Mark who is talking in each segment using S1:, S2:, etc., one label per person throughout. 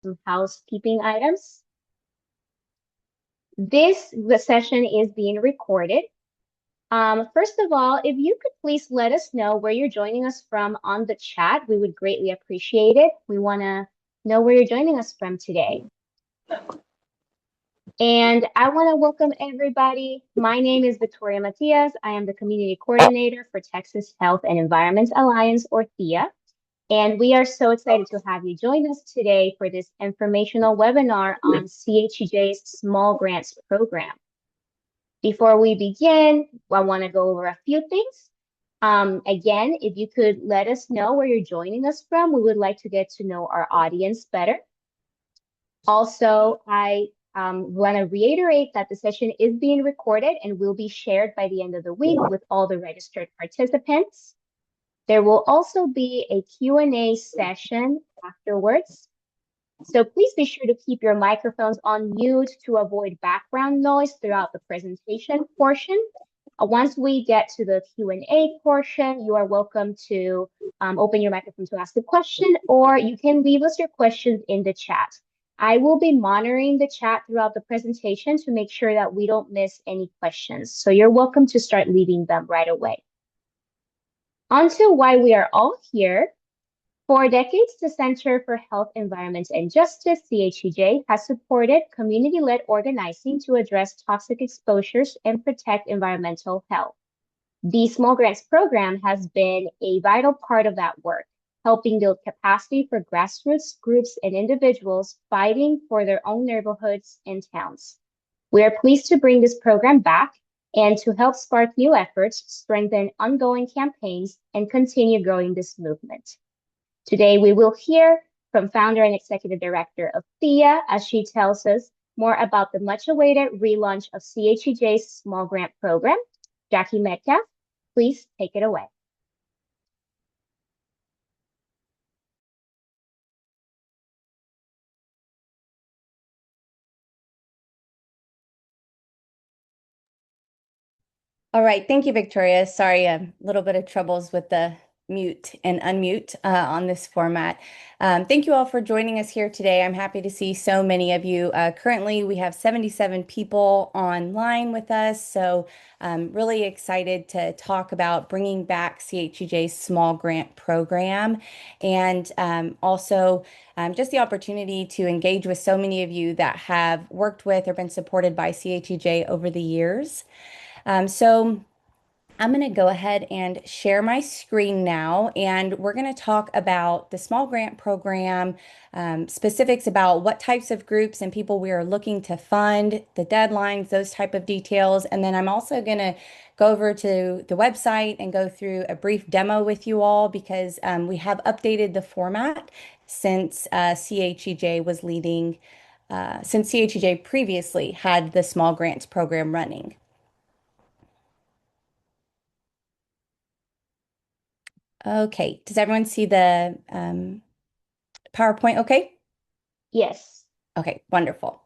S1: some housekeeping items. This session is being recorded. First of all, if you could please let us know where you're joining us from on the chat, we would greatly appreciate it. We want to know where you're joining us from today. And I want to welcome everybody. My name is Victoria Matias. I am the Community Coordinator for Texas Health and Environment Alliance, or THEA. And we are so excited to have you join us today for this informational webinar on CHEJ's Small Grants Program. Before we begin, I want to go over a few things. Again, if you could let us know where you're joining us from, we would like to get to know our audience better. Also, I want to reiterate that the session is being recorded and will be shared by the end of the week with all the registered participants. There will also be a Q&A session afterwards. So please be sure to keep your microphones on mute to avoid background noise throughout the presentation portion. Once we get to the Q&A portion, you are welcome to open your microphone to ask a question, or you can leave us your questions in the chat. I will be monitoring the chat throughout the presentation to make sure that we don't miss any questions. So you're welcome to start leaving them right away. On to why we are all here. For decades, the Center for Health, Environment, and Justice, CHEJ, has supported community-led organizing to address toxic exposures and protect environmental health. The Small Grants Program has been a vital part of that work, helping build capacity for grassroots groups and individuals fighting for their own neighborhoods and towns. We are pleased to bring this program back and to help spark new efforts, strengthen ongoing campaigns, and continue growing this movement. Today, we will hear from founder and executive director of THEA as she tells us more about the much-awaited relaunch of CHEJ's small grant program. Jackie Metcalf, please take it away.
S2: All right. Thank you, Victoria. Sorry, a little bit of troubles with the mute and unmute on this format. Thank you all for joining us here today. I'm happy to see so many of you. Currently, we have 77 people online with us. So I'm really excited to talk about bringing back CHEJ's small grant program and also just the opportunity to engage with so many of you that have worked with or been supported by CHEJ over the years. So I'm going to go ahead and share my screen now, and we're going to talk about the small grant program, specifics about what types of groups and people we are looking to fund, the deadlines, those type of details. And then I'm also going to go over to the website and go through a brief demo with you all because we have updated the format since CHEJ was leading, since CHEJ previously had the small grants program running. Okay, does everyone see the PowerPoint okay?
S1: Yes.
S2: Okay, wonderful.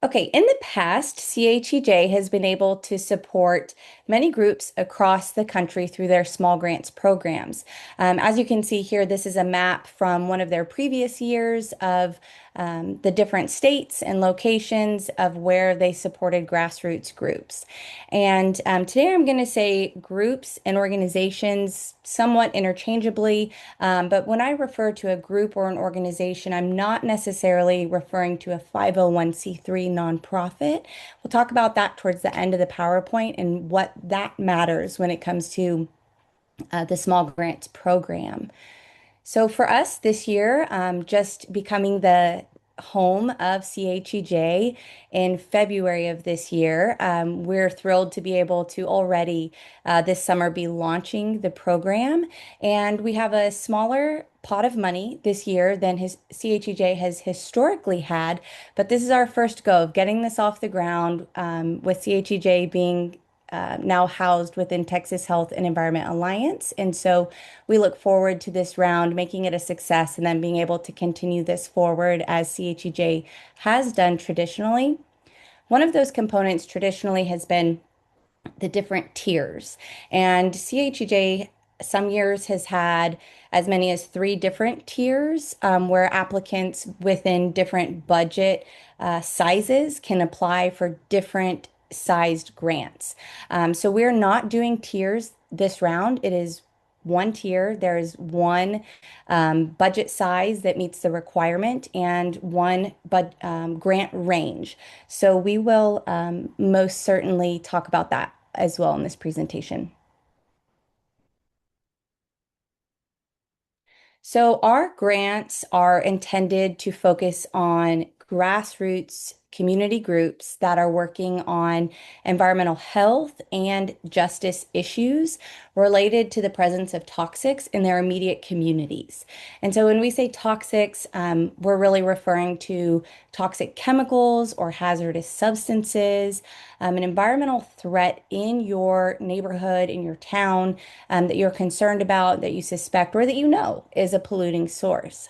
S2: Okay, in the past, CHEJ has been able to support many groups across the country through their small grants programs. As you can see here, this is a map from one of their previous years of the different states and locations of where they supported grassroots groups. And today I'm going to say groups and organizations somewhat interchangeably, but when I refer to a group or an organization, I'm not necessarily referring to a 501c3 nonprofit. We'll talk about that towards the end of the PowerPoint and what that matters when it comes to the small grants program. So for us this year, just becoming the home of CHEJ in February of this year, we're thrilled to be able to already this summer be launching the program. And we have a smaller pot of money this year than CHEJ has historically had, but this is our first go of getting this off the ground with CHEJ being now housed within Texas Health and Environment Alliance. And so we look forward to this round, making it a success, and then being able to continue this forward as CHEJ has done traditionally. One of those components traditionally has been the different tiers. And CHEJ some years has had as many as three different tiers where applicants within different budget sizes can apply for different sized grants. So we're not doing tiers this round. It is one tier. There is one budget size that meets the requirement and one grant range. So we will most certainly talk about that as well in this presentation. So, our grants are intended to focus on grassroots community groups that are working on environmental health and justice issues related to the presence of toxics in their immediate communities. And so, when we say toxics, we're really referring to toxic chemicals or hazardous substances, an environmental threat in your neighborhood, in your town that you're concerned about, that you suspect, or that you know is a polluting source.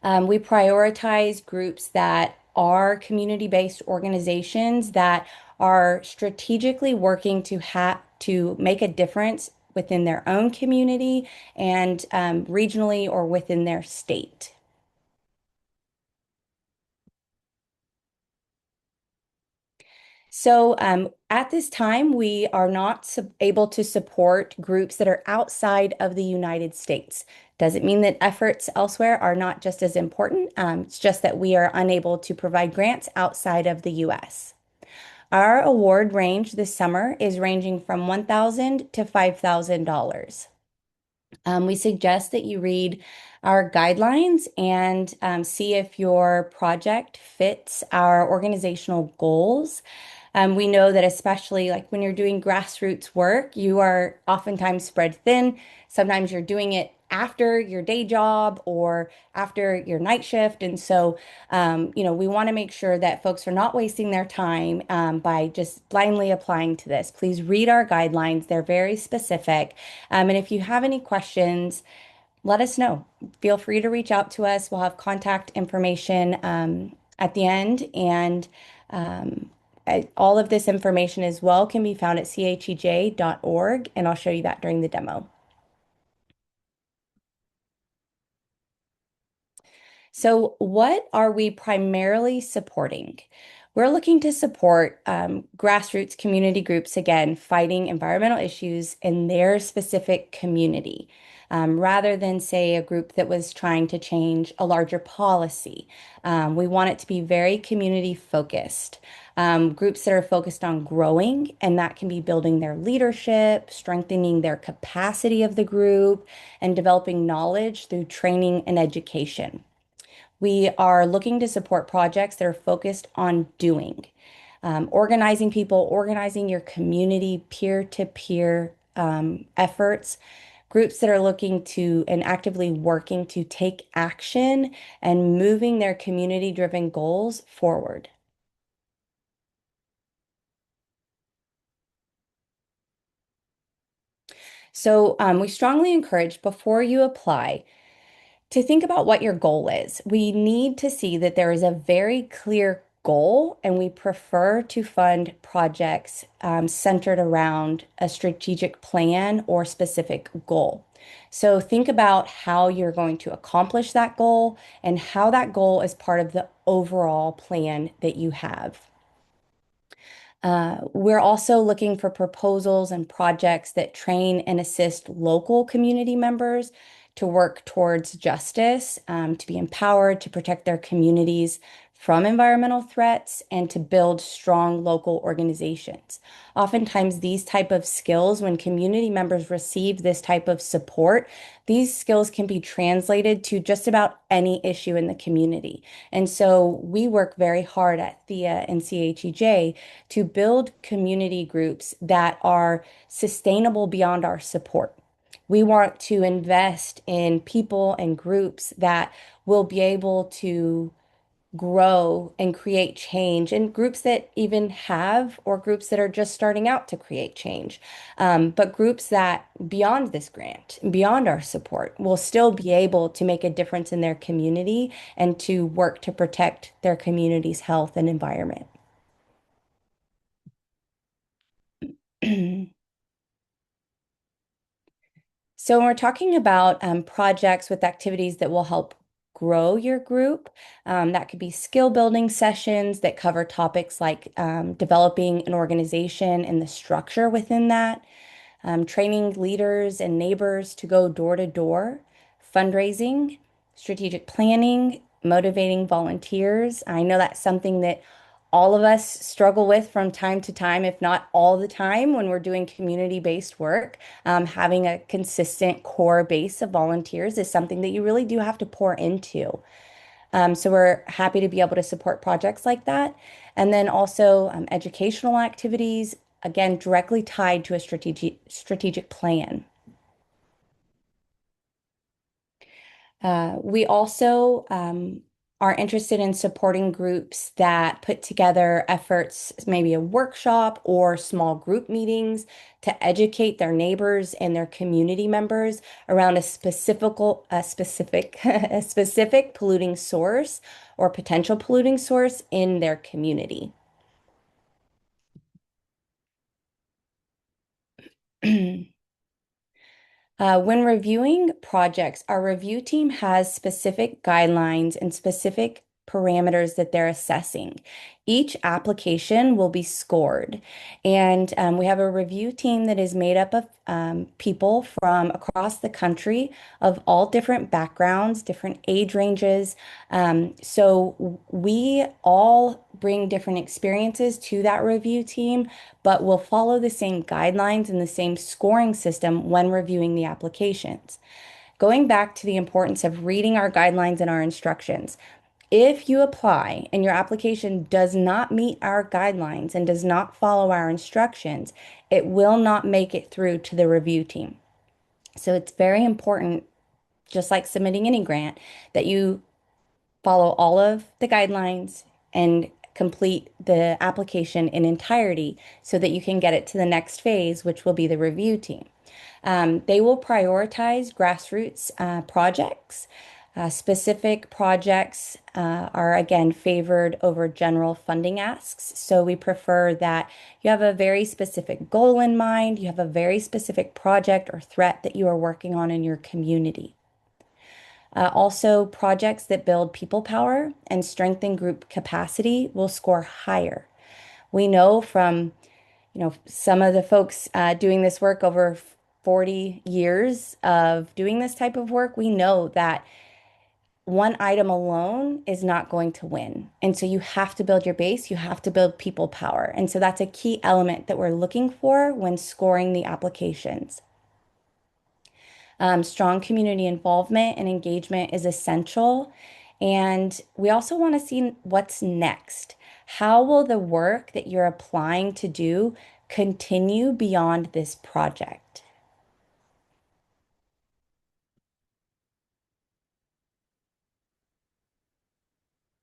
S2: We prioritize groups that are community-based organizations that are strategically working to make a difference within their own community and regionally or within their state. So at this time, we are not able to support groups that are outside of the United States. Doesn't mean that efforts elsewhere are not just as important. It's just that we are unable to provide grants outside of the US. Our award range this summer is ranging from $1,000 to $5,000. We suggest that you read our guidelines and see if your project fits our organizational goals. We know that especially like when you're doing grassroots work, you are oftentimes spread thin. Sometimes you're doing it after your day job or after your night shift. And so, we want to make sure that folks are not wasting their time by just blindly applying to this. Please read our guidelines. They're very specific. And if you have any questions, let us know. Feel free to reach out to us. We'll have contact information at the end. And all of this information as well can be found at chej.org, and I'll show you that during the demo. So, what are we primarily supporting? We're looking to support grassroots community groups, again, fighting environmental issues in their specific community, rather than, say, a group that was trying to change a larger policy. We want it to be very community focused. Groups that are focused on growing, and that can be building their leadership, strengthening their capacity of the group, and developing knowledge through training and education. We are looking to support projects that are focused on doing, organizing people, organizing your community, peer-to-peer efforts, groups that are looking to and actively working to take action and moving their community-driven goals forward. So we strongly encourage before you apply to think about what your goal is. We need to see that there is a very clear goal, and we prefer to fund projects centered around a strategic plan or specific goal. So think about how you're going to accomplish that goal and how that goal is part of the overall plan that you have. We're also looking for proposals and projects that train and assist local community members to work towards justice, to be empowered to protect their communities from environmental threats, and to build strong local organizations. Oftentimes, these type of skills, when community members receive this type of support, these skills can be translated to just about any issue in the community. And so we work very hard at THEA and CHEJ to build community groups that are sustainable beyond our support. We want to invest in people and groups that will be able to grow and create change, and groups that even have, or groups that are just starting out to create change. But groups that beyond this grant, beyond our support, will still be able to make a difference in their community and to work to protect their community's health and environment. So when we're talking about projects with activities that will help grow your group, that could be skill building sessions that cover topics like developing an organization and the structure within that, training leaders and neighbors to go door to door, fundraising, strategic planning, motivating volunteers. I know that's something that all of us struggle with from time to time, if not all the time, when we're doing community-based work. Having a consistent core base of volunteers is something that you really do have to pour into. So we're happy to be able to support projects like that. And then also educational activities, again, directly tied to a strategic plan. We also are interested in supporting groups that put together efforts, maybe a workshop or small group meetings to educate their neighbors and their community members around a specific polluting source or potential polluting source in their community. When reviewing projects, our review team has specific guidelines and specific parameters that they're assessing. Each application will be scored, and we have a review team that is made up of people from across the country of all different backgrounds, different age ranges. So we all bring different experiences to that review team, but will follow the same guidelines and the same scoring system when reviewing the applications. Going back to the importance of reading our guidelines and our instructions. If you apply and your application does not meet our guidelines and does not follow our instructions, it will not make it through to the review team. So it's very important, just like submitting any grant, that you follow all of the guidelines and complete the application in entirety so that you can get it to the next phase, which will be the review team. They will prioritize grassroots projects. Specific projects are again favored over general funding asks. So we prefer that you have a very specific goal in mind, you have a very specific project or threat that you are working on in your community. Also, projects that build people power and strengthen group capacity will score higher. We know from, some of the folks doing this work over 40 years of doing this type of work, we know that one item alone is not going to win. And so you have to build your base, you have to build people power. And so that's a key element that we're looking for when scoring the applications. Strong community involvement and engagement is essential. And we also want to see what's next. How will the work that you're applying to do continue beyond this project?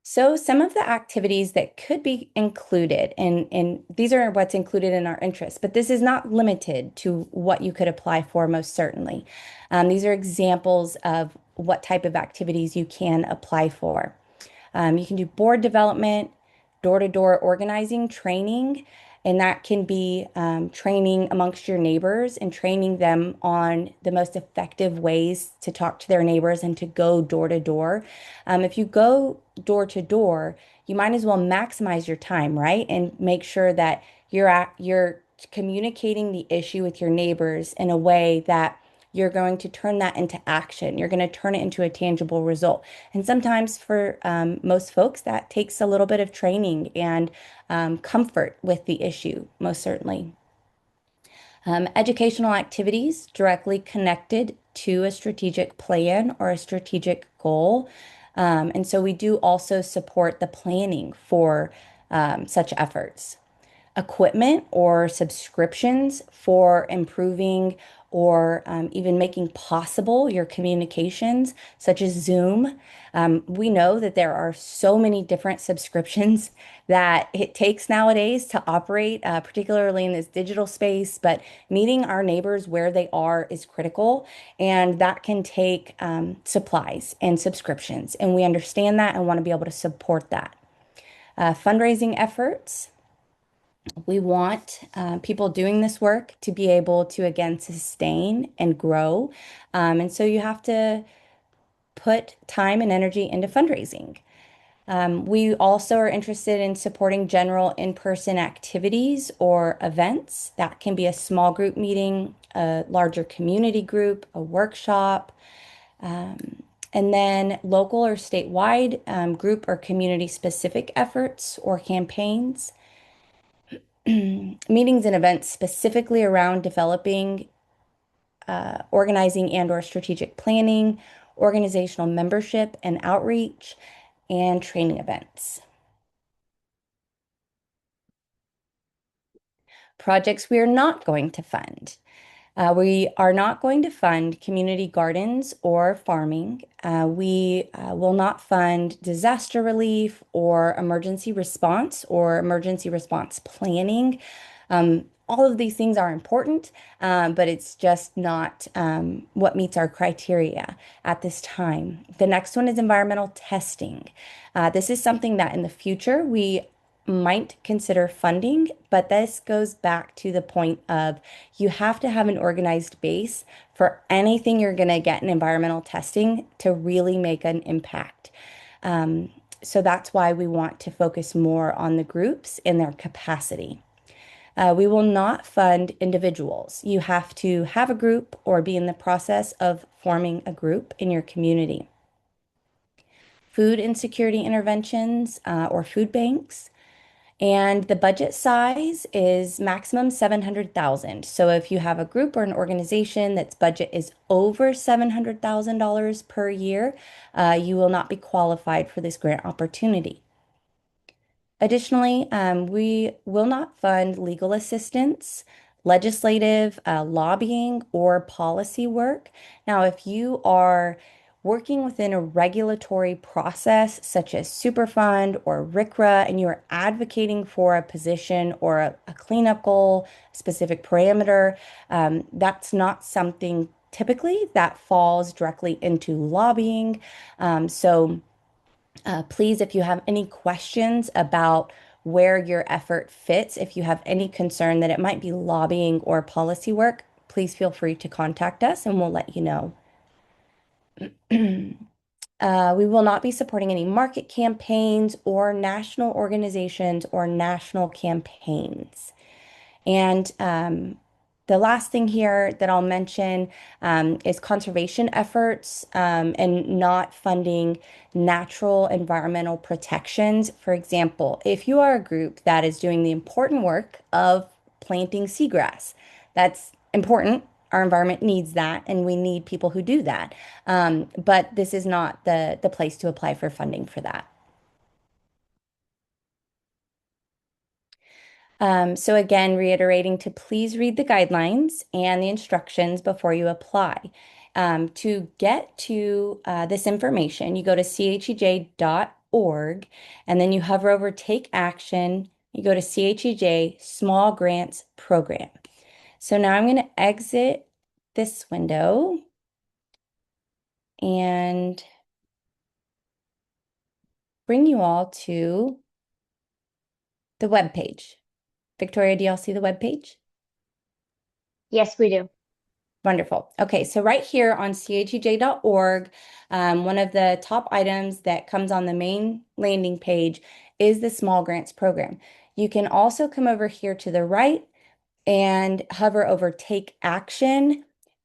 S2: So some of the activities that could be included, and these are what's included in our interest, but this is not limited to what you could apply for most certainly. These are examples of what type of activities you can apply for. You can do board development, door-to-door organizing training, and that can be training amongst your neighbors and training them on the most effective ways to talk to their neighbors and to go door to door. If you go door to door, you might as well maximize your time, right? And make sure that you're communicating the issue with your neighbors in a way that you're going to turn that into action. You're going to turn it into a tangible result. And sometimes for most folks, that takes a little bit of training and comfort with the issue, most certainly. Educational activities directly connected to a strategic plan or a strategic goal. And so we do also support the planning for such efforts. Equipment or subscriptions for improving or even making possible your communications, such as Zoom. We know that there are so many different subscriptions that it takes nowadays to operate, particularly in this digital space, but meeting our neighbors where they are is critical, and that can take supplies and subscriptions, and we understand that and want to be able to support that. Fundraising efforts. We want people doing this work to be able to, again, sustain and grow. And so you have to put time and energy into fundraising. We also are interested in supporting general in-person activities or events. That can be a small group meeting, a larger community group, a workshop, and then local or statewide group or community specific efforts or campaigns. Meetings and events specifically around developing, organizing and or strategic planning, organizational membership and outreach, and training events. Projects we are not going to fund. We are not going to fund community gardens or farming. We will not fund disaster relief or emergency response planning. All of these things are important, but it's just not what meets our criteria at this time. The next one is environmental testing. This is something that in the future we might consider funding, but this goes back to the point of you have to have an organized base for anything you're going to get in environmental testing to really make an impact. So that's why we want to focus more on the groups and their capacity. We will not fund individuals. You have to have a group or be in the process of forming a group in your community. Food insecurity interventions or food banks. And the budget size is maximum 700,000. So if you have a group or an organization that's budget is over $700,000 per year, you will not be qualified for this grant opportunity. Additionally, we will not fund legal assistance, legislative, lobbying, or policy work. Now, if you are working within a regulatory process such as Superfund or RCRA, and you are advocating for a position or a cleanup goal, specific parameter, that's not something typically that falls directly into lobbying. Please, if you have any questions about where your effort fits, if you have any concern that it might be lobbying or policy work, please feel free to contact us and we'll let you know. We will not be supporting any market campaigns or national organizations or national campaigns. And the last thing here that I'll mention is conservation efforts and not funding natural environmental protections. For example, if you are a group that is doing the important work of planting seagrass, that's important. Our environment needs that, and we need people who do that. But this is not the place to apply for funding for that. So again, reiterating to please read the guidelines and the instructions before you apply. To get to this information, you go to chej.org and then you hover over Take Action. You go to CHEJ Small Grants Program. So now I'm going to exit this window and bring you all to the web page. Victoria, do y'all see the web page?
S1: Yes, we do.
S2: Wonderful. Okay, so right here on chej.org, one of the top items that comes on the main landing page is the Small Grants Program. You can also come over here to the right and hover over Take Action.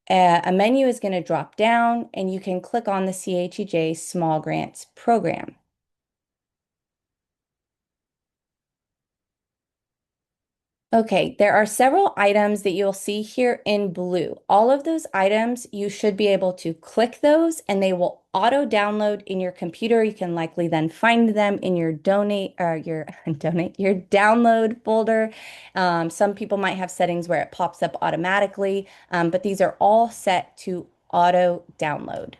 S2: A menu is going to drop down and you can click on the CHEJ Small Grants Program. Okay, there are several items that you'll see here in blue. All of those items, you should be able to click those and they will auto download in your computer. You can likely then find them in your donate or your your download folder. Some people might have settings where it pops up automatically, but these are all set to auto download.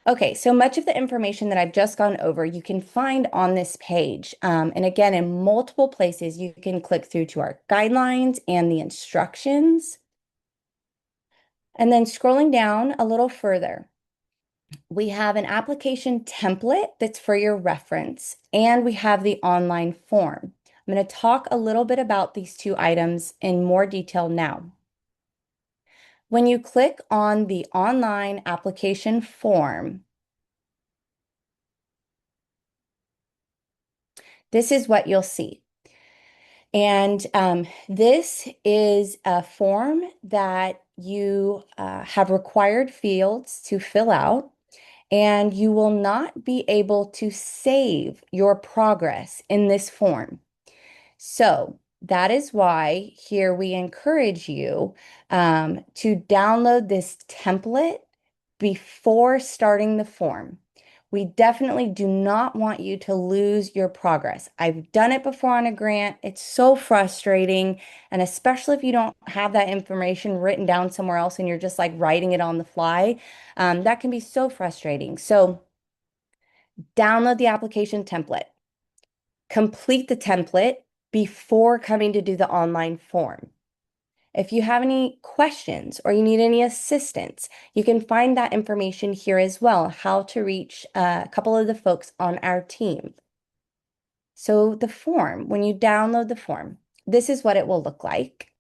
S2: Okay, so much of the information that I've just gone over, you can find on this page. And again, in multiple places, you can click through to our guidelines and the instructions. And then scrolling down a little further, We have an application template that's for your reference, and we have the online form. I'm going to talk a little bit about these two items in more detail now. When you click on the online application form, this is what you'll see. And this is a form that you have required fields to fill out, and you will not be able to save your progress in this form. So that is why here we encourage you to download this template before starting the form. We definitely do not want you to lose your progress. I've done it before on a grant. It's so frustrating. And especially if you don't have that information written down somewhere else and you're just like writing it on the fly, that can be so frustrating. So download the application template, complete the template before coming to do the online form. If you have any questions or you need any assistance, you can find that information here as well, how to reach a couple of the folks on our team. So the form, when you download the form, this is what it will look like.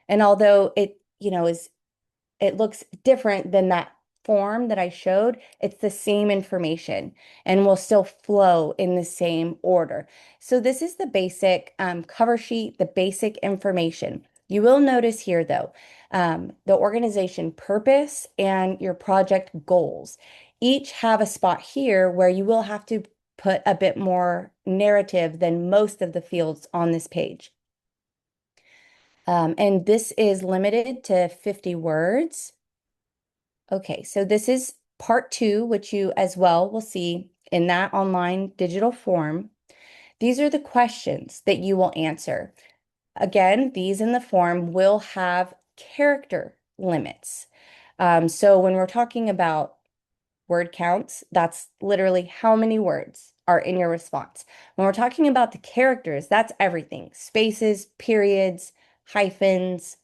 S2: And although it, it looks different than that form that I showed, it's the same information and will still flow in the same order. So this is the basic cover sheet, the basic information. You will notice here though, the organization purpose and your project goals each have a spot here where you will have to put a bit more narrative than most of the fields on this page. And this is limited to 50 words. Okay, so this is part two, which you as well will see in that online digital form. These are the questions that you will answer. Again, these in the form will have character limits. So when we're talking about word counts, that's literally how many words are in your response. When we're talking about the characters, that's everything. Spaces, periods, hyphens,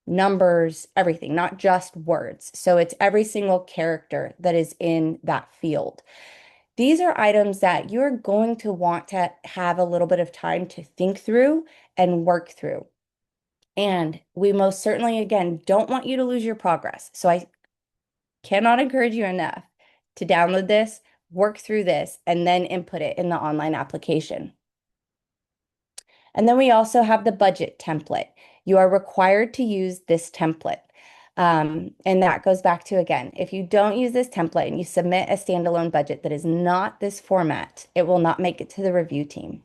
S2: numbers, everything, not just words. So it's every single character that is in that field. These are items that you're going to want to have a little bit of time to think through and work through. And we most certainly, again, don't want you to lose your progress. So I cannot encourage you enough to download this, work through this, and then input it in the online application. And then we also have the budget template. You are required to use this template. And that goes back to, again, if you don't use this template and you submit a standalone budget that is not this format, it will not make it to the review team.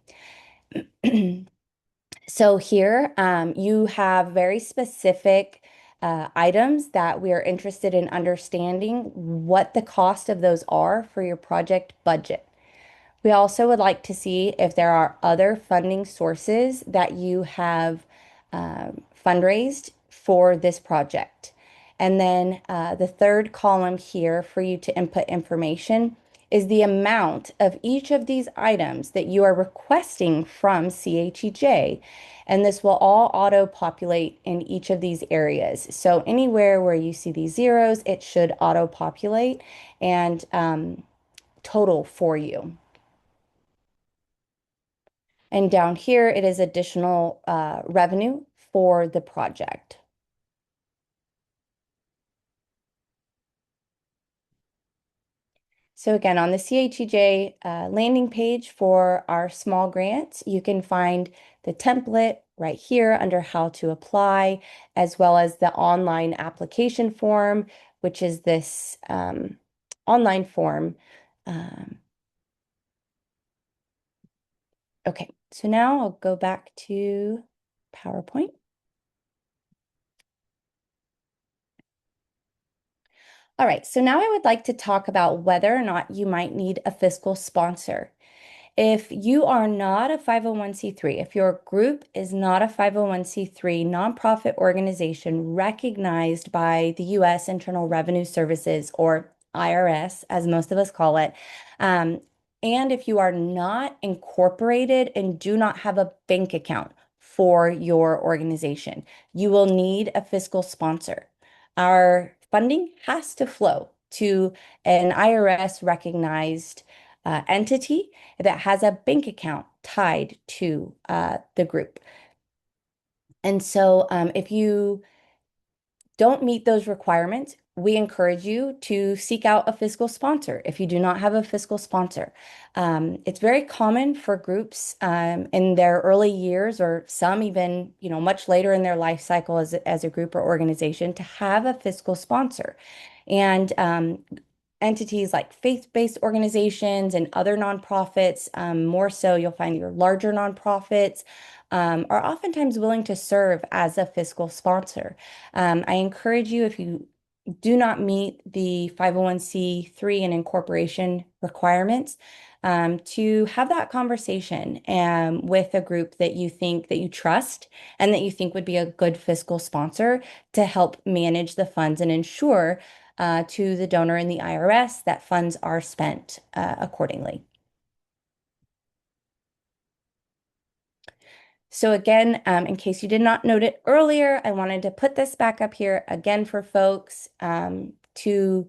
S2: So here you have very specific items that we are interested in understanding what the cost of those are for your project budget. We also would like to see if there are other funding sources that you have fundraised for this project. And then the third column here for you to input information is the amount of each of these items that you are requesting from CHEJ. And this will all auto-populate in each of these areas. So anywhere where you see these zeros, it should auto-populate and total for you. And down here, it is additional revenue for the project. So again, on the CHEJ landing page for our small grants, you can find the template right here under how to apply, as well as the online application form, which is this online form. Okay, so now I'll go back to PowerPoint. All right, so now I would like to talk about whether or not you might need a fiscal sponsor. If you are not a 501c3, if your group is not a 501c3 nonprofit organization recognized by the U.S. Internal Revenue Services, or IRS, as most of us call it, and if you are not incorporated and do not have a bank account for your organization, you will need a fiscal sponsor. Our funding has to flow to an IRS recognized entity that has a bank account tied to the group. And so if you don't meet those requirements, we encourage you to seek out a fiscal sponsor if you do not have a fiscal sponsor. It's very common for groups in their early years, or some even, much later in their life cycle as a group or organization, to have a fiscal sponsor. And entities like faith-based organizations and other nonprofits, more so you'll find your larger nonprofits, are oftentimes willing to serve as a fiscal sponsor. I encourage you, if you do not meet the 501c3 and incorporation requirements, to have that conversation with a group that you think that you trust and that you think would be a good fiscal sponsor to help manage the funds and ensure to the donor and the IRS that funds are spent accordingly. So again, in case you did not note it earlier, I wanted to put this back up here again for folks to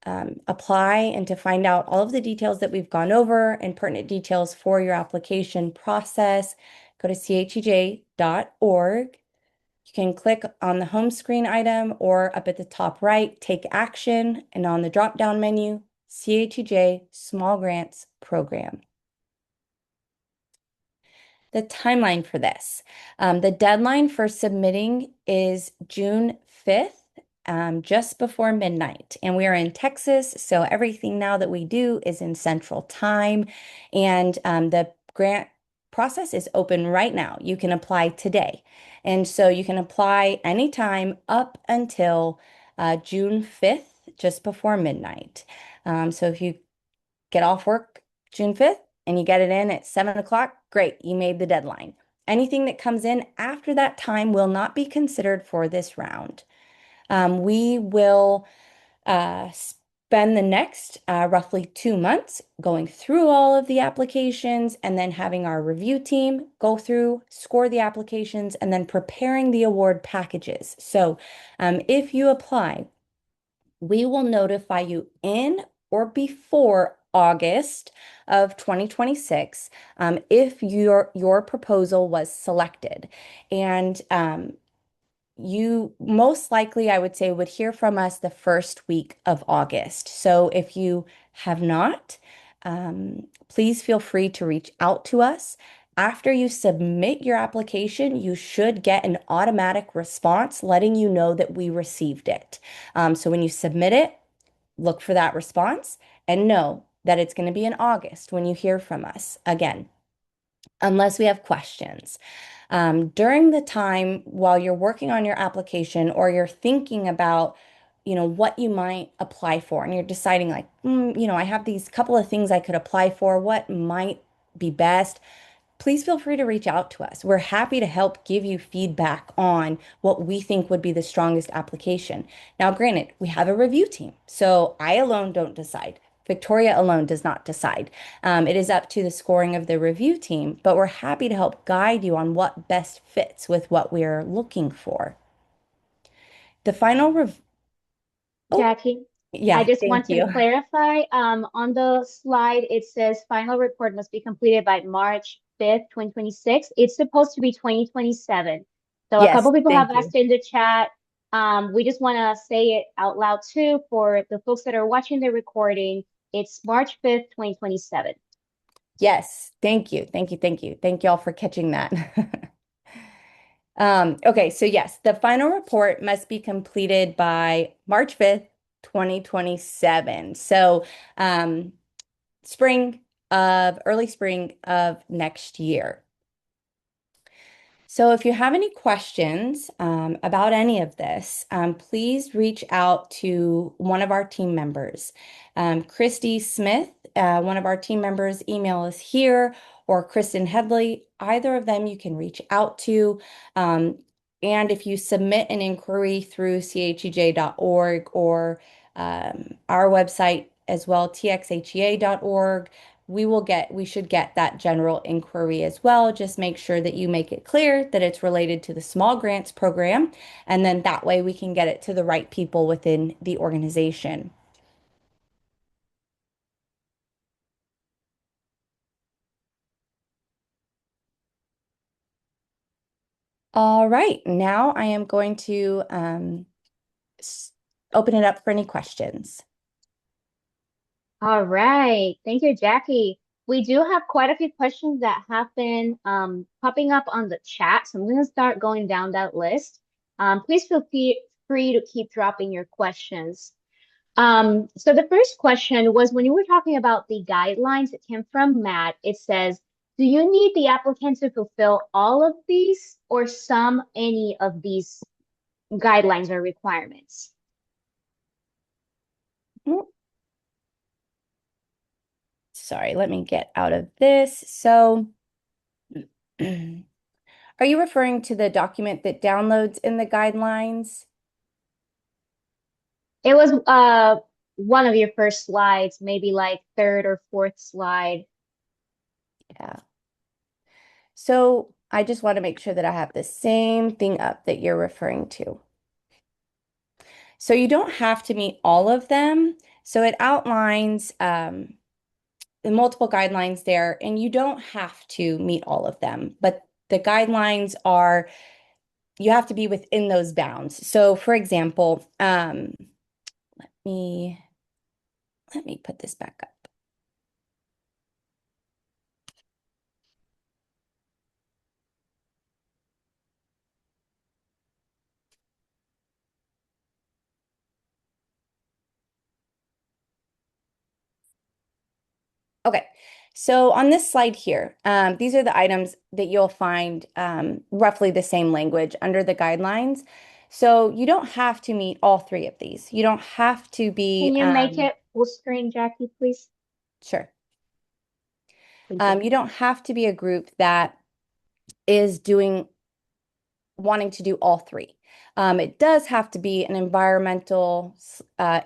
S2: apply and to find out all of the details that we've gone over and pertinent details for your application process. Go to chej.org. You can click on the home screen item or up at the top right, take action, and on the drop-down menu, CHEJ Small Grants Program. The timeline for this. The deadline for submitting is June 5th, just before midnight. And we are in Texas, so everything now that we do is in Central Time. And the grant process is open right now. You can apply today. And so you can apply anytime up until June 5th, just before midnight. So if you get off work June 5th and you get it in at 7 o'clock, great, you made the deadline. Anything that comes in after that time will not be considered for this round. We will spend the next roughly 2 months going through all of the applications and then having our review team go through, score the applications, and then preparing the award packages. So if you apply, we will notify you in or before August of 2026 if your proposal was selected. And you most likely, I would say, would hear from us the first week of August. So if you have not, please feel free to reach out to us. After you submit your application, you should get an automatic response letting you know that we received it. So when you submit it, look for that response and know that it's going to be in August when you hear from us again, unless we have questions. During the time while you're working on your application or you're thinking about, what you might apply for, and you're deciding like, I have these couple of things I could apply for, what might be best? Please feel free to reach out to us. We're happy to help give you feedback on what we think would be the strongest application. Now, granted, we have a review team, so I alone don't decide. Victoria alone does not decide. It is up to the scoring of the review team, but we're happy to help guide you on what best fits with what we're looking for. The final oh,
S1: Jackie, I
S2: yeah,
S1: just
S2: thank
S1: want to
S2: you.
S1: clarify, on the slide, it says final report must be completed by March 5th, 2026. It's supposed to be 2027. So a
S2: Yes,
S1: couple people have
S2: thank you.
S1: asked in the chat. We just want to say it out loud too for the folks that are watching the recording. It's March 5th, 2027.
S2: Yes, thank you. Thank you. Thank you. Thank you all for catching that. Okay, so yes, the final report must be completed by March 5th, 2027. So early spring of next year. So if you have any questions about any of this, please reach out to one of our team members. Christy Smith, one of our team members, email is here, or Kristen Headley. Either of them you can reach out to. And if you submit an inquiry through chej.org or our website as well, txhea.org, we should get that general inquiry as well. Just make sure that you make it clear that it's related to the small grants program, and then that way we can get it to the right people within the organization. All right, now I am going to s- open it up for any questions.
S1: All right. Thank you, Jackie. We do have quite a few questions that have been popping up on the chat. So I'm going to start going down that list. Please feel free to keep dropping your questions. So the first question was when you were talking about the guidelines, it came from Matt. It says, do you need the applicant to fulfill all of these or any of these guidelines or requirements?
S2: Mm, Sorry, let me get out of this. So, are you referring to the document that downloads in the guidelines?
S1: It was one of your first slides, maybe like third or fourth slide.
S2: Yeah. So, I just want to make sure that I have the same thing up that you're referring to. So, you don't have to meet all of them. So, it outlines the multiple guidelines there, and you don't have to meet all of them, but the guidelines are, you have to be within those bounds. So, for example, me let me put this back up. Okay, so on this slide here, these are the items that you'll find roughly the same language under the guidelines. So you don't have to meet all three of these. You don't have to
S1: Can
S2: be,
S1: you make it full screen, Jackie, please?
S2: sure.
S1: Thank you.
S2: You don't have to be a group that is wanting to do all three. It does have to be an environmental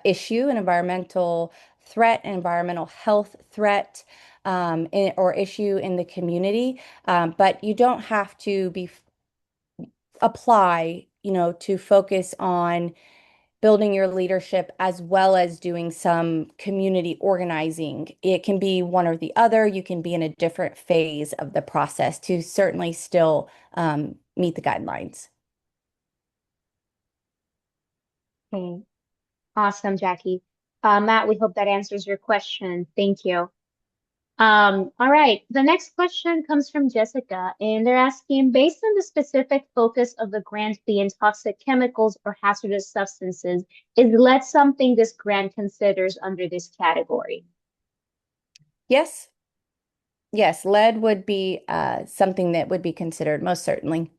S2: issue, an environmental threat, an environmental health threat, or issue in the community. But you don't have to be apply, to focus on building your leadership as well as doing some community organizing. It can be one or the other. You can be in a different phase of the process to certainly still meet the guidelines.
S1: Okay. Awesome, Jackie. Matt, we hope that answers your question. Thank you. All right. The next question comes from Jessica, and they're asking, based on the specific focus of the grant being toxic chemicals or hazardous substances, is lead something this grant considers under this category?
S2: Yes, yes, lead would be something that would be considered, most certainly.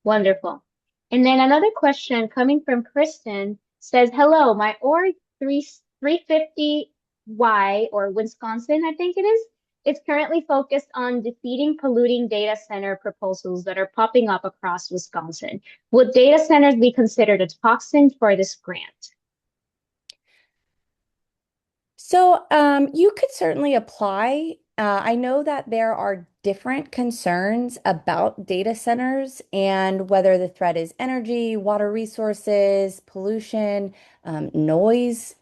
S1: Wonderful. And then another question coming from Kristen says, hello, my OR 350Y or Wisconsin, I think it is. It's currently focused on defeating polluting data center proposals that are popping up across Wisconsin. Would data centers be considered a toxin for this grant?
S2: So you could certainly apply. I know that there are different concerns about data centers and whether the threat is energy, water resources, pollution, noise,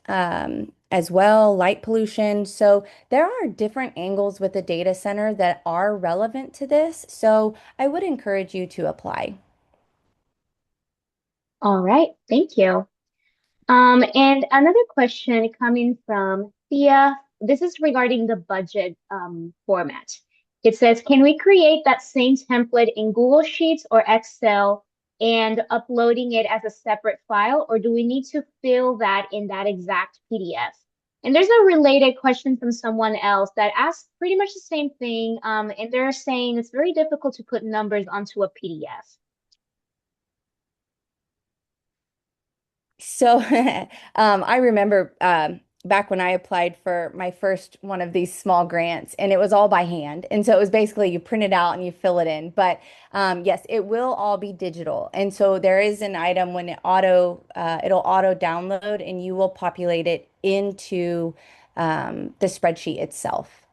S2: as well, light pollution. So there are different angles with the data center that are relevant to this. So I would encourage you to apply.
S1: All right, thank you. And another question coming from Thea. This is regarding the budget format. It says, can we create that same template in Google Sheets or Excel and uploading it as a separate file, or do we need to fill that in that exact PDF? And there's a related question from someone else that asks pretty much the same thing. And they're saying it's very difficult to put numbers onto a PDF.
S2: So I remember back when I applied for my first one of these small grants, and it was all by hand. And so it was basically you print it out and you fill it in. But yes, it will all be digital. And so there is an item when it'll auto download and you will populate it into the spreadsheet itself.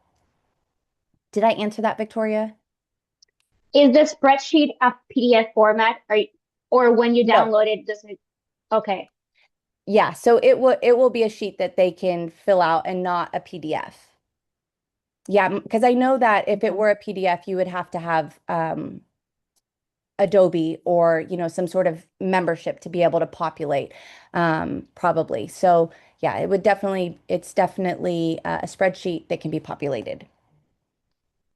S2: Did I answer that, Victoria?
S1: Is the spreadsheet a PDF format? Or when you
S2: No.
S1: download it, does it? Okay.
S2: Yeah, so it will be a sheet that they can fill out and not a PDF. Yeah, because I know that if it
S1: Okay.
S2: were a PDF, you would have to have Adobe or, some sort of membership to be able to populate, probably. So yeah, it's definitely a spreadsheet that can be populated.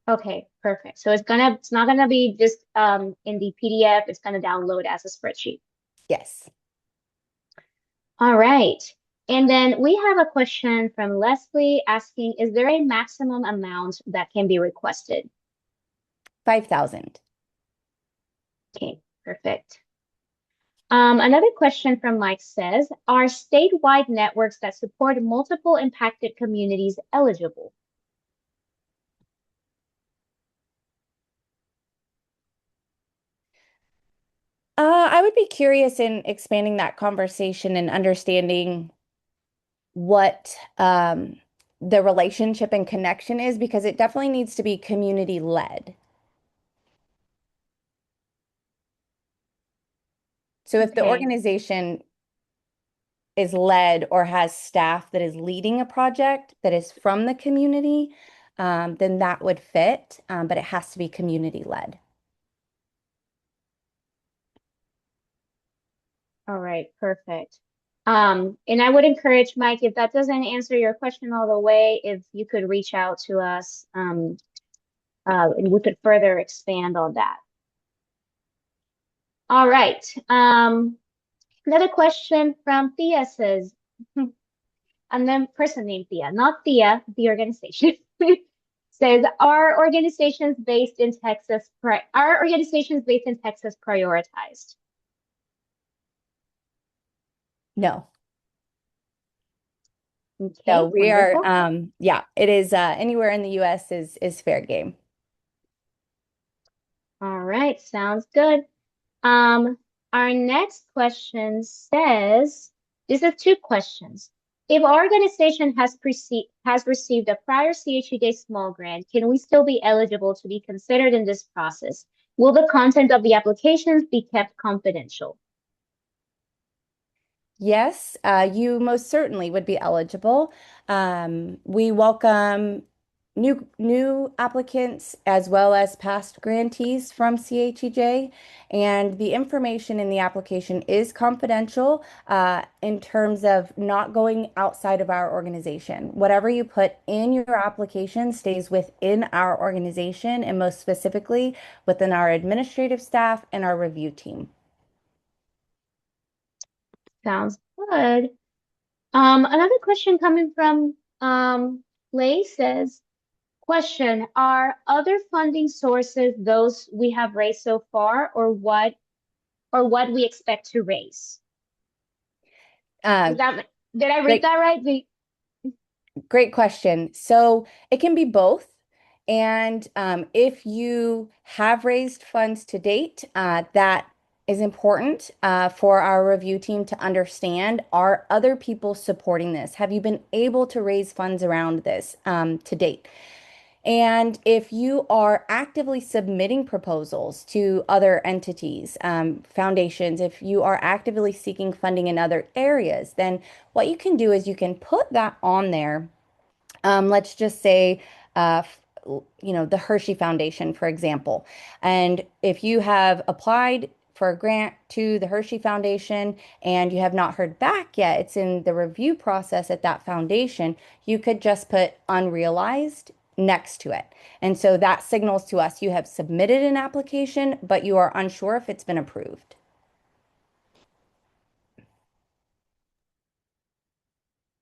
S1: Okay, perfect. So it's not gonna be just in the PDF, it's gonna download as a spreadsheet.
S2: Yes.
S1: All right. And then we have a question from Leslie asking, is there a maximum amount that can be requested?
S2: 5,000.
S1: Okay, perfect. Another question from Mike says, are statewide networks that support multiple impacted communities eligible?
S2: I would be curious in expanding that conversation and understanding what the relationship and connection is because it definitely needs to be community led. So if the
S1: Okay,
S2: organization is led or has staff that is leading a project that is from the community, then that would fit, but it has to be community led.
S1: all right, perfect. And I would encourage Mike, if that doesn't answer your question all the way, if you could reach out to us, and we could further expand on that. All right. Another question from Thea says, and then person named Thea, not Thea, the organization, says, are organizations based in Texas prioritized?
S2: No, no,
S1: Okay,
S2: we are,
S1: wonderful.
S2: yeah, it is anywhere in the US is fair game.
S1: All right, sounds good. Um, our next question says, this is two questions. If our organization has received a prior CHEJ small grant, can we still be eligible to be considered in this process? Will the content of the applications be kept confidential?
S2: Yes, you most certainly would be eligible. We welcome new applicants as well as past grantees from CHEJ, and the information in the application is confidential in terms of not going outside of our organization. Whatever you put in your application stays within our organization and most specifically within our administrative staff and our review team.
S1: Sounds good. Another question coming from Lay says, question, are other funding sources those we have raised so far or what we expect to raise?
S2: Uh,
S1: Is that did I read
S2: Great.
S1: that right?
S2: Great question. So it can be both. And if you have raised funds to date, that is important for our review team to understand. Are other people supporting this? Have you been able to raise funds around this to date? And if you are actively submitting proposals to other entities, foundations, if you are actively seeking funding in other areas, then what you can do is you can put that on there. Let's just say, uh, f- the Hershey Foundation, for example. And if you have applied for a grant to the Hershey Foundation and you have not heard back yet, it's in the review process at that foundation, you could just put unrealized next to it. And so that signals to us you have submitted an application, but you are unsure if it's been approved.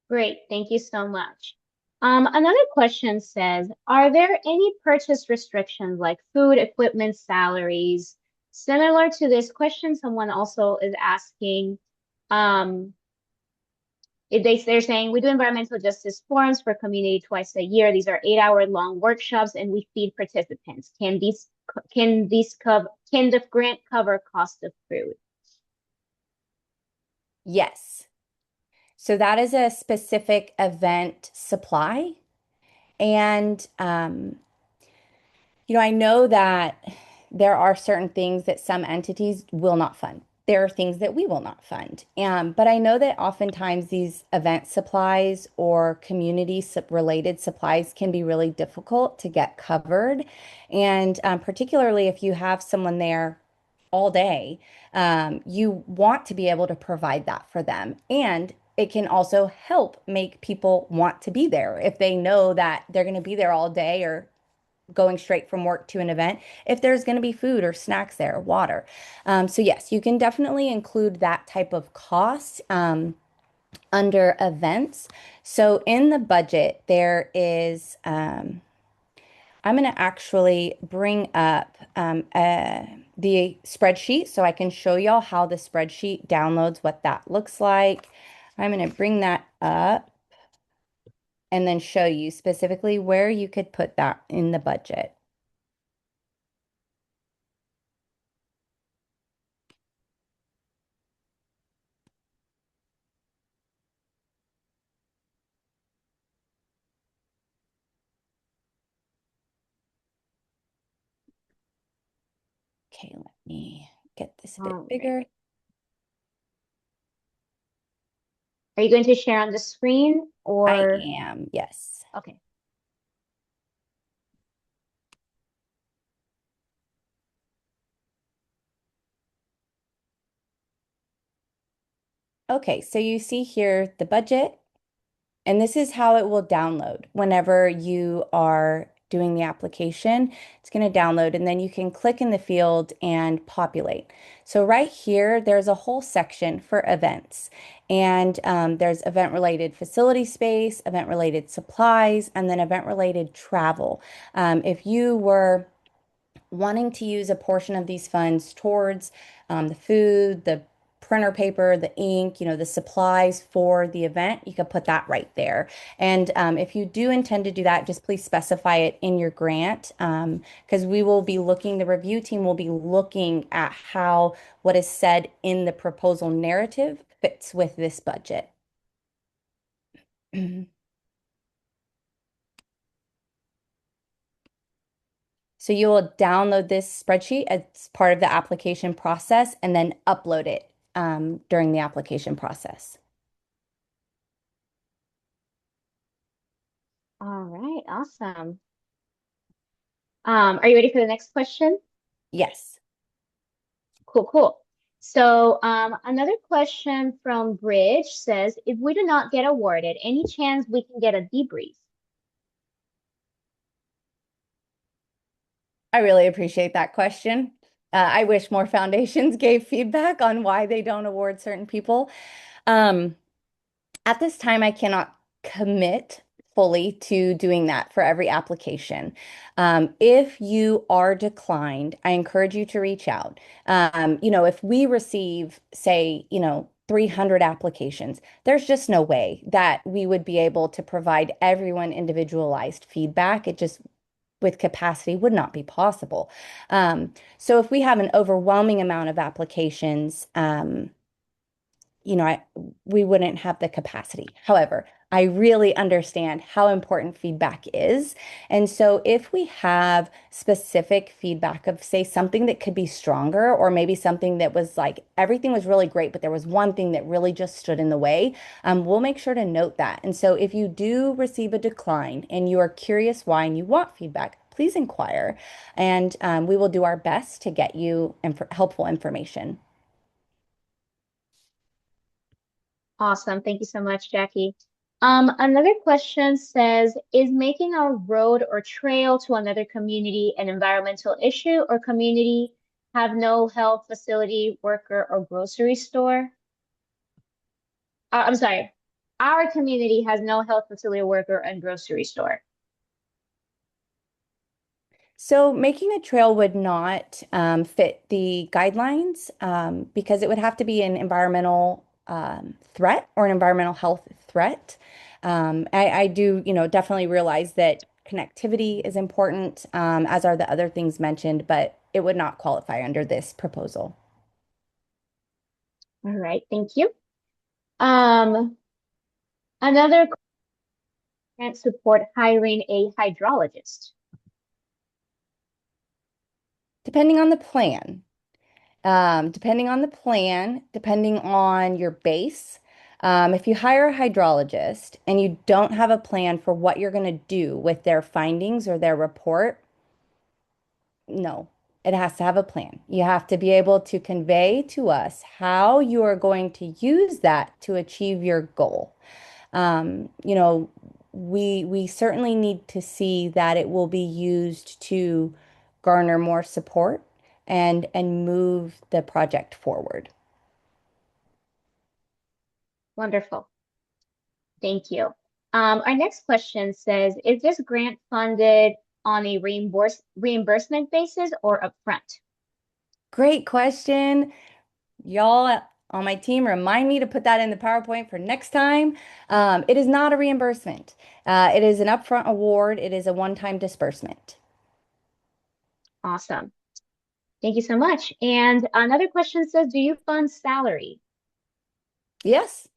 S1: Great, thank you so much. Another question says, are there any purchase restrictions like food, equipment, salaries? Similar to this question, someone also is asking, um, they're saying we do environmental justice forums for community twice a year. These are 8-hour long workshops and we feed participants. Can the grant cover cost of food?
S2: Yes. So that is a specific event supply. And, I know that there are certain things that some entities will not fund. There are things that we will not fund. But I know that oftentimes these event supplies or community related supplies can be really difficult to get covered. And particularly if you have someone there all day, you want to be able to provide that for them. And it can also help make people want to be there if they know that they're going to be there all day or going straight from work to an event, if there's going to be food or snacks there, water. So, yes, you can definitely include that type of cost under events. So, in the budget, there is, I'm going to actually bring up the spreadsheet so I can show y'all how the spreadsheet downloads, what that looks like. I'm going to bring that up and then show you specifically where you could put that in the budget. Okay, let me get this a bit
S1: All right.
S2: bigger.
S1: Are you going to share on the screen
S2: I
S1: or?
S2: am, yes.
S1: Okay.
S2: Okay, so you see here the budget, and this is how it will download whenever you are doing the application. It's going to download, and then you can click in the field and populate. So right here, there's a whole section for events, and there's event-related facility space, event-related supplies, and then event-related travel. If you were wanting to use a portion of these funds towards the food, the printer paper, the ink, the supplies for the event, you could put that right there. And if you do intend to do that, just please specify it in your grant because we will be looking, the review team will be looking at how what is said in the proposal narrative fits with this budget. So you will download this spreadsheet as part of the application process and then upload it during the application process.
S1: All right. Awesome. Are you ready for the next question?
S2: Yes.
S1: Cool, cool. So, another question from Bridge says, if we do not get awarded, any chance we can get a debrief?
S2: I really appreciate that question. I wish more foundations gave feedback on why they don't award certain people. Um, At this time, I cannot commit fully to doing that for every application. If you are declined, I encourage you to reach out. If we receive, say, 300 applications, there's just no way that we would be able to provide everyone individualized feedback. It just with capacity would not be possible. So if we have an overwhelming amount of applications, we wouldn't have the capacity. However, I really understand how important feedback is. And so if we have specific feedback of, say, something that could be stronger, or maybe something that was like everything was really great, but there was one thing that really just stood in the way, we'll make sure to note that. And so if you do receive a decline and you are curious why and you want feedback, please inquire. And we will do our best to get you helpful information.
S1: Awesome. Thank you so much, Jackie. Another question says, is making a road or trail to another community an environmental issue or community have no health facility, worker, or grocery store? I'm sorry. Our community has no health facility, worker, and grocery store.
S2: So making a trail would not fit the guidelines because it would have to be an environmental threat or an environmental health threat. I do, definitely realize that connectivity is important, as are the other things mentioned, but it would not qualify under this proposal.
S1: All right, thank you. Another can't support hiring a hydrologist.
S2: Depending on the plan. Depending on your base, if you hire a hydrologist and you don't have a plan for what you're going to do with their findings or their report, no. It has to have a plan. You have to be able to convey to us how you are going to use that to achieve your goal. You know, we certainly need to see that it will be used to garner more support and move the project forward.
S1: Wonderful. Thank you. Our next question says, is this grant funded on a reimbursement basis or upfront?
S2: Great question. Y'all on my team, remind me to put that in the PowerPoint for next time. It is not a reimbursement. It is an upfront award. It is a one-time disbursement.
S1: Awesome. Thank you so much. And another question says, do you fund salary?
S2: Yes,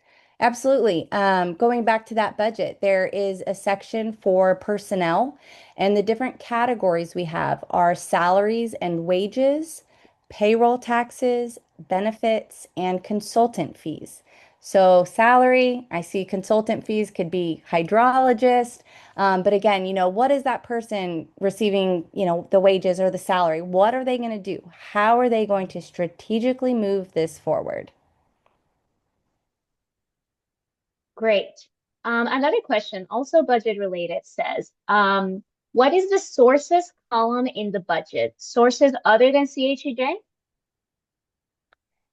S2: absolutely. Going back to that budget, there is a section for personnel, and the different categories we have are salaries and wages, payroll taxes, benefits, and consultant fees. So, salary, I see consultant fees could be hydrologist. But again, what is that person receiving, the wages or the salary? What are they going to do? How are they going to strategically move this forward?
S1: Great. Another question, also budget related, says, what is the sources column in the budget? Sources other than CHEJ?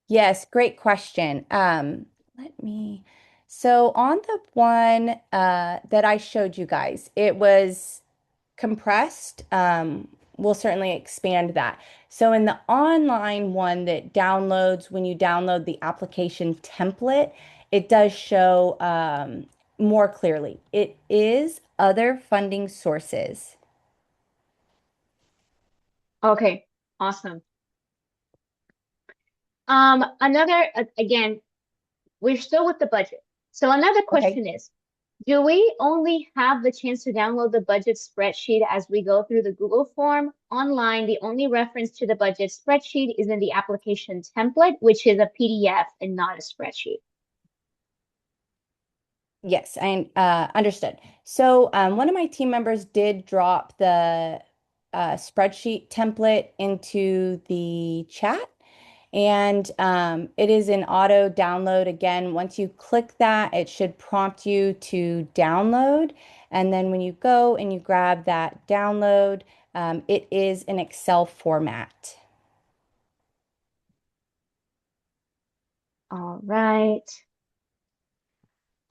S2: Yes, great question. So on the one that I showed you guys, it was compressed. We'll certainly expand that. So in the online one that downloads, when you download the application template, it does show more clearly. It is other funding sources.
S1: Okay, awesome. Again, we're still with the budget. So another
S2: Okay.
S1: question is, do we only have the chance to download the budget spreadsheet as we go through the Google form? Online, the only reference to the budget spreadsheet is in the application template, which is a PDF and not a spreadsheet.
S2: Yes, I understood. So one of my team members did drop the spreadsheet template into the chat, and it is an auto download. Again, once you click that, it should prompt you to download. And then when you go and you grab that download, it is an Excel format.
S1: All right.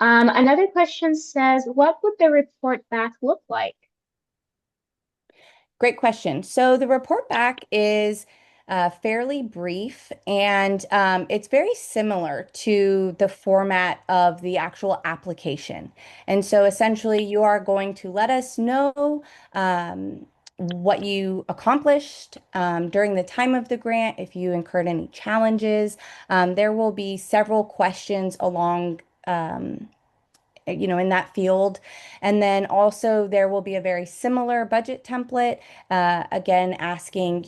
S1: Another question says, what would the report back look like?
S2: Great question. So the report back is fairly brief, and it's very similar to the format of the actual application. And so essentially, you are going to let us know what you accomplished during the time of the grant, if you incurred any challenges. There will be several questions along. In that field. And then also there will be a very similar budget template, again, asking,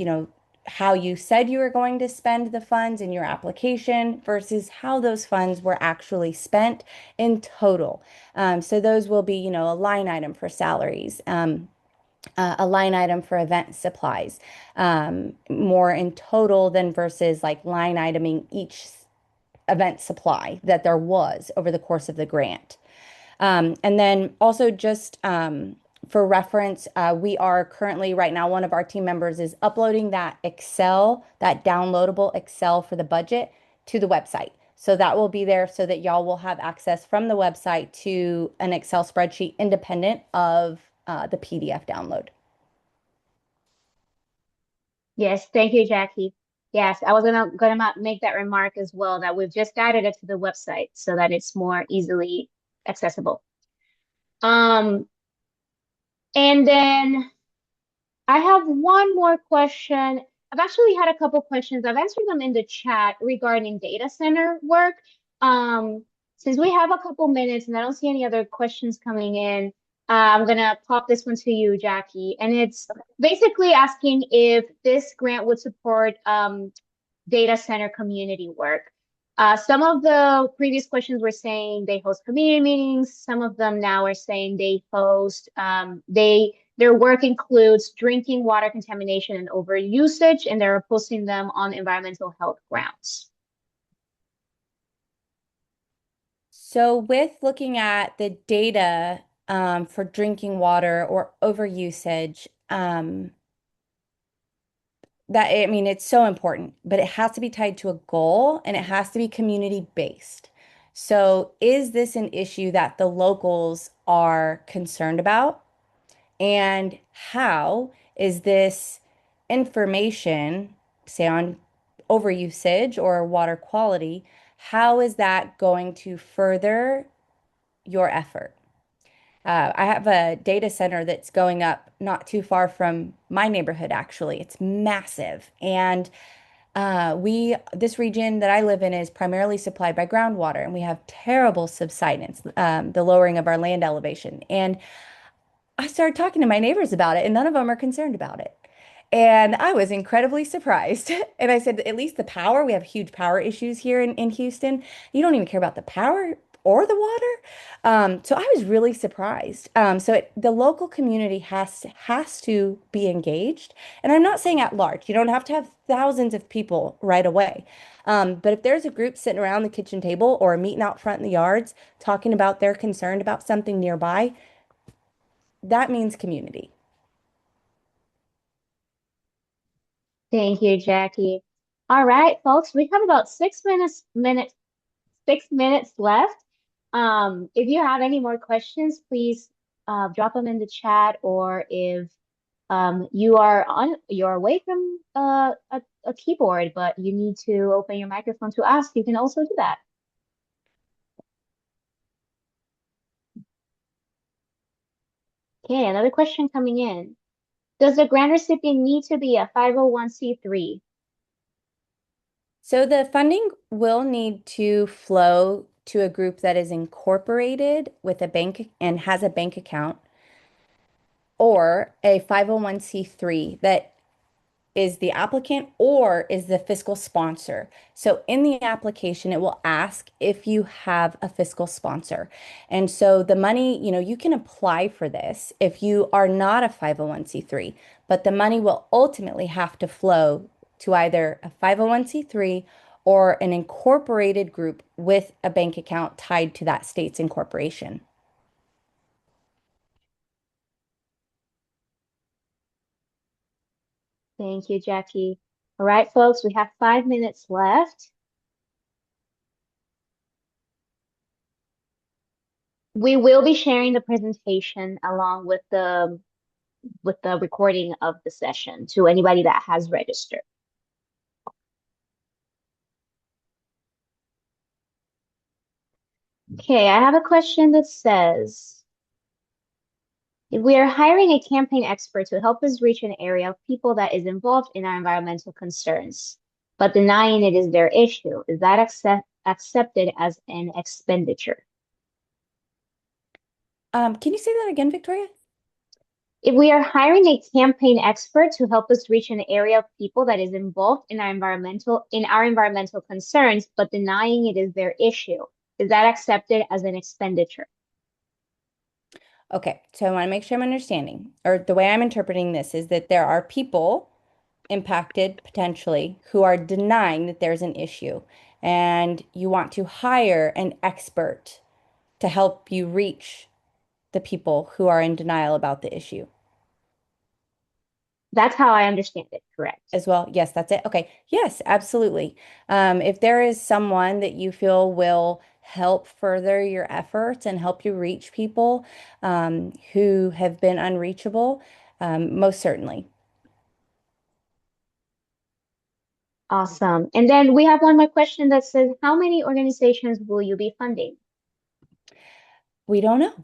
S2: how you said you were going to spend the funds in your application versus how those funds were actually spent in total. So those will be, a line item for salaries. A line item for event supplies, more in total than versus like line iteming each event supply that there was over the course of the grant. And then also just for reference, we are currently right now, one of our team members is uploading that Excel, that downloadable Excel for the budget to the website. So that will be there so that y'all will have access from the website to an Excel spreadsheet independent of the PDF download.
S1: Yes, thank you, Jackie. Yes, I was gonna make that remark as well, that we've just added it to the website so that it's more easily accessible. And then I have one more question. I've actually had a couple questions. I've answered them in the chat regarding data center work. Since we have a couple minutes and I don't see any other questions coming in, I'm gonna pop this one to you, Jackie. And it's basically asking if this grant would support data center community work. Some of the previous questions were saying they host community meetings. Some of them now are saying they host, their work includes drinking water contamination and overusage, and they're posting them on environmental health grounds.
S2: So, with looking at the data for drinking water or overusage, I mean, it's so important, but it has to be tied to a goal and it has to be community based. So, is this an issue that the locals are concerned about? And how is this information, say on overusage or water quality, how is that going to further your effort? I have a data center that's going up not too far from my neighborhood, actually. It's massive. And this region that I live in is primarily supplied by groundwater, and we have terrible subsidence, the lowering of our land elevation. And I started talking to my neighbors about it, and none of them are concerned about it. And I was incredibly surprised. And I said, at least the power, we have huge power issues here in Houston. You don't even care about the power or the water. So I was really surprised. The local community has to be engaged. And I'm not saying at large, you don't have to have thousands of people right away. But if there's a group sitting around the kitchen table or meeting out front in the yards talking about they're concerned about something nearby, that means community.
S1: Thank you, Jackie. All right, folks, we have about 6 minutes left. If you have any more questions, please drop them in the chat, or if you're away from a keyboard, but you need to open your microphone to ask, you can also do that. Okay, another question coming in. Does the grant recipient need to be a 501(c)(3)?
S2: So the funding will need to flow to a group that is incorporated with a bank and has a bank account, or a 501(c)(3) that is the applicant or is the fiscal sponsor. So in the application, it will ask if you have a fiscal sponsor. And so the money, you can apply for this if you are not a 501(c)(3), but the money will ultimately have to flow to either a 501(c)(3) or an incorporated group with a bank account tied to that state's incorporation.
S1: Thank you, Jackie. All right, folks, we have 5 minutes left. We will be sharing the presentation along with the recording of the session to anybody that has registered. Okay, I have a question that says, if we are hiring a campaign expert to help us reach an area of people that is involved in our environmental concerns, but denying it is their issue, is that accepted as an expenditure?
S2: Can you say that again, Victoria?
S1: If we are hiring a campaign expert to help us reach an area of people that is involved in our environmental concerns, but denying it is their issue, is that accepted as an expenditure?
S2: Okay, so I want to make sure I'm understanding, or the way I'm interpreting this is that there are people impacted potentially who are denying that there's an issue, and you want to hire an expert to help you reach the people who are in denial about the issue
S1: That's how I understand it, correct?
S2: as well. Yes, that's it. Okay. Yes, absolutely. If there is someone that you feel will help further your efforts and help you reach people who have been unreachable, most certainly.
S1: Awesome. And then we have one more question that says, how many organizations will you be funding?
S2: We don't know.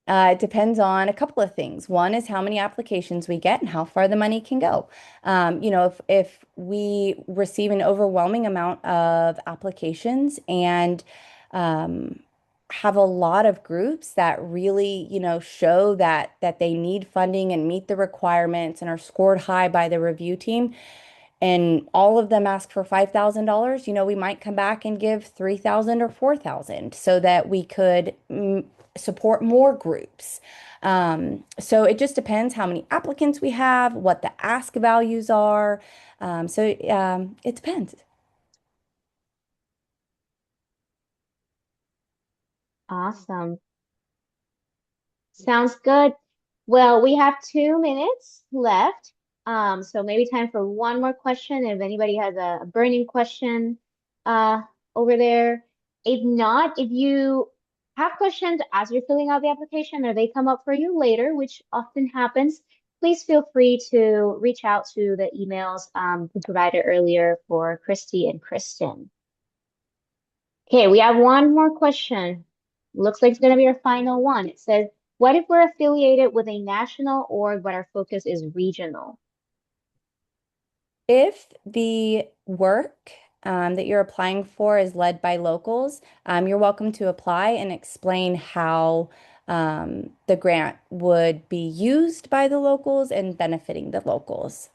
S2: It depends on a couple of things. One is how many applications we get and how far the money can go. If we receive an overwhelming amount of applications and have a lot of groups that really, show that they need funding and meet the requirements and are scored high by the review team, and all of them ask for $5,000, we might come back and give 3,000 or 4,000 so that we could support more groups. So it just depends how many applicants we have, what the ask values are. It depends.
S1: Awesome. Sounds good. Well, we have 2 minutes left. So maybe time for one more question if anybody has a burning question uh over there. If not, if you have questions as you're filling out the application or they come up for you later, which often happens, please feel free to reach out to the emails we provided earlier for Christy and Kristen. Okay, we have one more question. Looks like it's going to be our final one. It says, what if we're affiliated with a national org, but our focus is regional?
S2: If the work that you're applying for is led by locals, you're welcome to apply and explain how the grant would be used by the locals and benefiting the locals.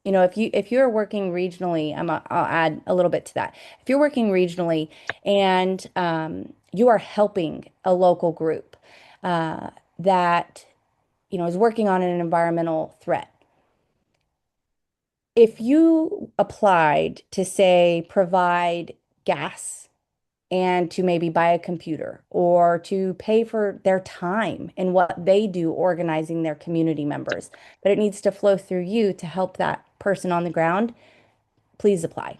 S2: If you're working regionally, I'll add a little bit to that. If you're working regionally and you are helping a local group that is working on an environmental threat, if you applied to say provide gas and to maybe buy a computer or to pay for their time and what they do organizing their community members, but it needs to flow through you to help that person on the ground, please apply.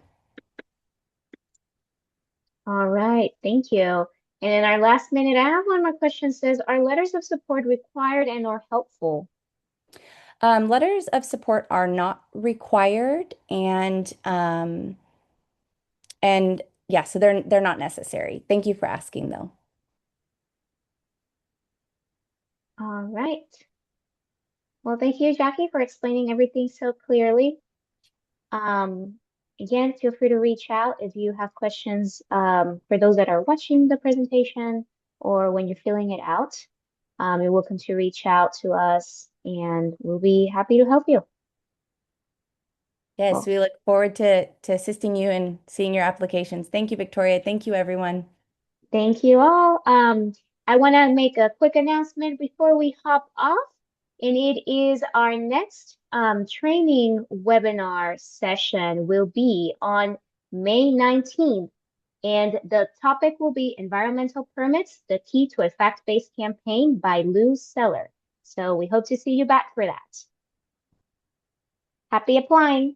S1: All right, thank you. And in our last minute, I have one more question. Says, are letters of support required and or helpful?
S2: Letters of support are not required and yeah, so they're not necessary. Thank you for asking though.
S1: All right. Well, thank you, Jackie, for explaining everything so clearly. Um, Again, feel free to reach out if you have questions for those that are watching the presentation or when you're filling it out. You're welcome to reach out to us and we'll be happy to help you.
S2: Yes,
S1: Well,
S2: we look forward to assisting you and seeing your applications. Thank you, Victoria. Thank you, everyone.
S1: thank you all. I want to make a quick announcement before we hop off, and it is our next training webinar session will be on May 19th. And the topic will be environmental permits, the key to a fact-based campaign by Lou Seller. So we hope to see you back for that. Happy applying.